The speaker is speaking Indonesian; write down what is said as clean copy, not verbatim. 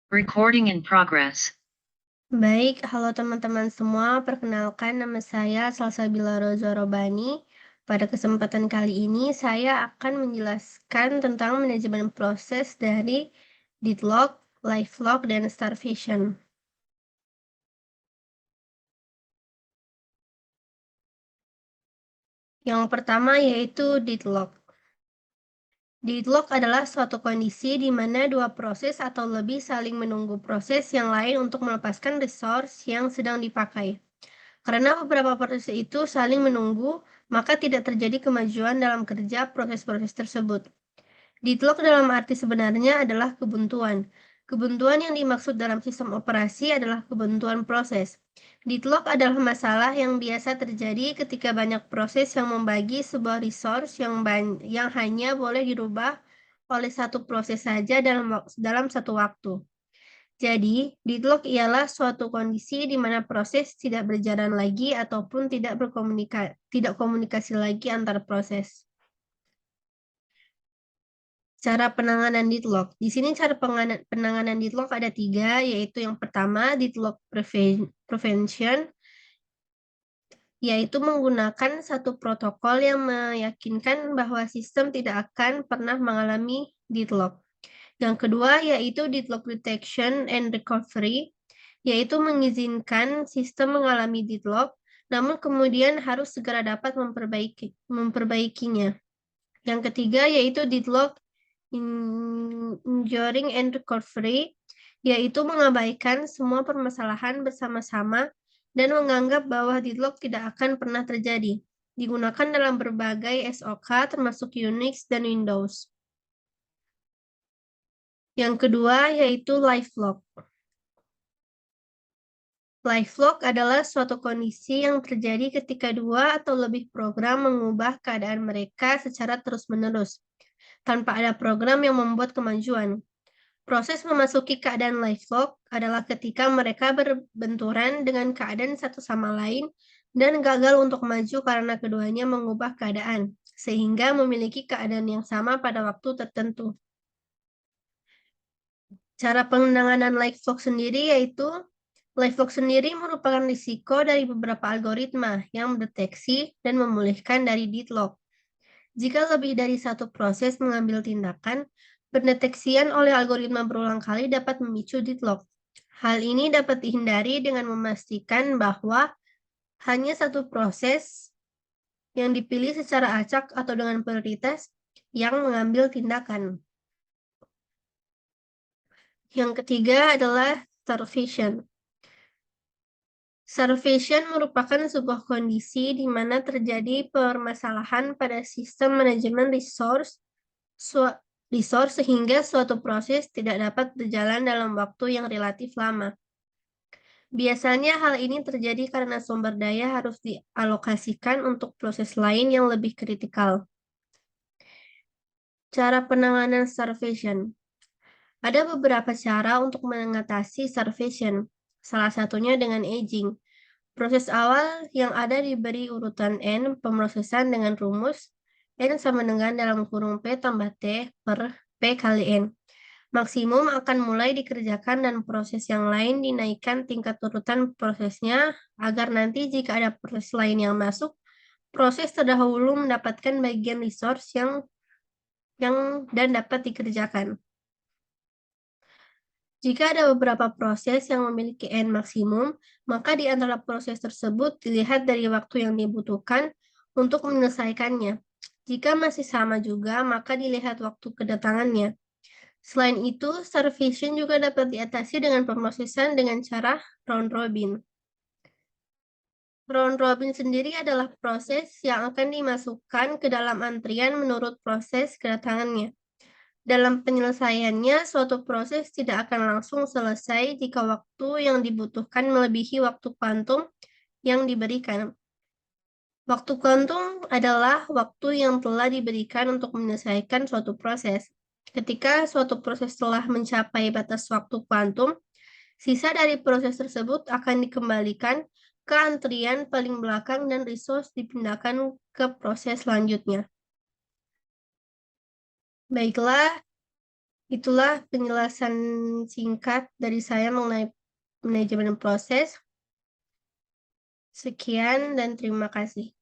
Recording in progress. Baik, halo teman-teman semua. Perkenalkan nama saya Salsabila Roza Robani. Pada kesempatan kali ini saya akan menjelaskan tentang manajemen proses dari deadlock, lifelock, dan starvation. Yang pertama yaitu deadlock. Deadlock adalah suatu kondisi di mana dua proses atau lebih saling menunggu proses yang lain untuk melepaskan resource yang sedang dipakai. Karena beberapa proses itu saling menunggu, maka tidak terjadi kemajuan dalam kerja proses-proses tersebut. Deadlock dalam arti sebenarnya adalah kebuntuan. Kebuntuan yang dimaksud dalam sistem operasi adalah kebuntuan proses. Deadlock adalah masalah yang biasa terjadi ketika banyak proses yang membagi sebuah resource yang hanya boleh dirubah oleh satu proses saja dalam satu waktu. Jadi, deadlock ialah suatu kondisi di mana proses tidak berjalan lagi ataupun tidak komunikasi lagi antar proses. Cara penanganan deadlock. Di sini cara penanganan deadlock ada 3, yaitu yang pertama deadlock prevention, yaitu menggunakan satu protokol yang meyakinkan bahwa sistem tidak akan pernah mengalami deadlock. Yang kedua yaitu deadlock detection and recovery, yaitu mengizinkan sistem mengalami deadlock, namun kemudian harus segera dapat memperbaikinya. Yang ketiga yaitu deadlock enduring and recovery, yaitu mengabaikan semua permasalahan bersama-sama dan menganggap bahwa deadlock tidak akan pernah terjadi. Digunakan dalam berbagai SOK termasuk Unix dan Windows. Yang kedua yaitu lifelock. Lifelock adalah suatu kondisi yang terjadi ketika dua atau lebih program mengubah keadaan mereka secara terus-menerus, tanpa ada program yang membuat kemajuan. Proses memasuki keadaan lifelock adalah ketika mereka berbenturan dengan keadaan satu sama lain dan gagal untuk maju karena keduanya mengubah keadaan, sehingga memiliki keadaan yang sama pada waktu tertentu. Cara penanganan lifelock sendiri yaitu lifelock sendiri merupakan risiko dari beberapa algoritma yang mendeteksi dan memulihkan dari deadlock. Jika lebih dari satu proses mengambil tindakan, pendeteksian oleh algoritma berulang kali dapat memicu deadlock. Hal ini dapat dihindari dengan memastikan bahwa hanya satu proses yang dipilih secara acak atau dengan prioritas yang mengambil tindakan. Yang ketiga adalah starvation. Starvation merupakan sebuah kondisi di mana terjadi permasalahan pada sistem manajemen resource sehingga suatu proses tidak dapat berjalan dalam waktu yang relatif lama. Biasanya hal ini terjadi karena sumber daya harus dialokasikan untuk proses lain yang lebih kritikal. Cara penanganan starvation. Ada beberapa cara untuk mengatasi starvation, salah satunya dengan aging. Proses awal yang ada diberi urutan N pemrosesan dengan rumus N sama dengan dalam kurung P tambah T per P kali N. Maksimum akan mulai dikerjakan dan proses yang lain dinaikkan tingkat urutan prosesnya agar nanti jika ada proses lain yang masuk, proses terdahulu mendapatkan bagian resource dan dapat dikerjakan. Jika ada beberapa proses yang memiliki N maksimum, maka di antara proses tersebut dilihat dari waktu yang dibutuhkan untuk menyelesaikannya. Jika masih sama juga, maka dilihat waktu kedatangannya. Selain itu, starvation juga dapat diatasi dengan pemrosesan dengan cara round robin. Round robin sendiri adalah proses yang akan dimasukkan ke dalam antrian menurut proses kedatangannya. Dalam penyelesaiannya, suatu proses tidak akan langsung selesai jika waktu yang dibutuhkan melebihi waktu kuantum yang diberikan. Waktu kuantum adalah waktu yang telah diberikan untuk menyelesaikan suatu proses. Ketika suatu proses telah mencapai batas waktu kuantum, sisa dari proses tersebut akan dikembalikan ke antrian paling belakang dan resource dipindahkan ke proses selanjutnya. Baiklah, Itulah penjelasan singkat dari saya mengenai manajemen proses. Sekian dan terima kasih.